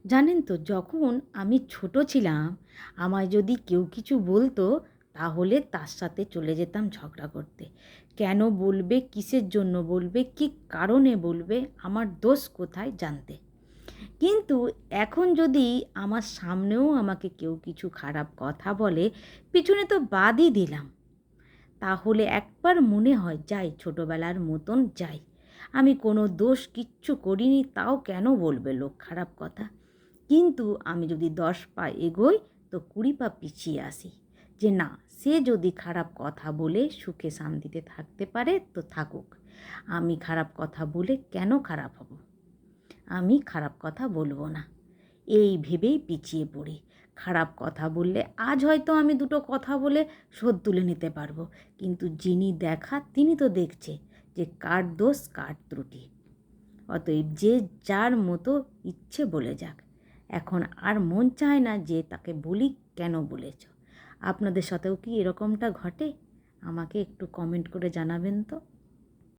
জানেন তো, যখন আমি ছোট ছিলাম, আমায় যদি কেউ কিছু বলতো, তাহলে তার সাথে চলে যেতাম ঝগড়া করতে। কেন বলবে, কিসের জন্য বলবে, কী কারণে বলবে, আমার দোষ কোথায় জানতে। কিন্তু এখন যদি আমার সামনেও আমাকে কেউ কিছু খারাপ কথা বলে, পিছনে তো বাদই দিলাম, তাহলে একবার মনে হয় যাই ছোটবেলার মতন যাই। আমি কোনো দোষ কিচ্ছু করিনি, তাও কেন বলবে লোক খারাপ কথা। কিন্তু আমি যদি 10 পা এগোই, তো 20 পা পিছিয়ে আসি, যে না, সে যদি খারাপ কথা বলে সুখে শান্তিতে থাকতে পারে তো থাকুক, আমি খারাপ কথা বলে কেন খারাপ হব। আমি খারাপ কথা বলবো না, এই ভেবেই পিছিয়ে পড়ি। খারাপ কথা বললে আজ হয়তো আমি দুটো কথা বলে শোধ তুলে নিতে পারবো, কিন্তু যিনি দেখা তিনি তো দেখছে যে কার দোষ কার ত্রুটি। অতএব যে যার মতো ইচ্ছে বলে যাক। এখন আর মন চায় না যে তাকে বলি কেন বলেছ। আপনাদের সাথেও কি এরকমটা ঘটে? আমাকে একটু কমেন্ট করে জানাবেন তো।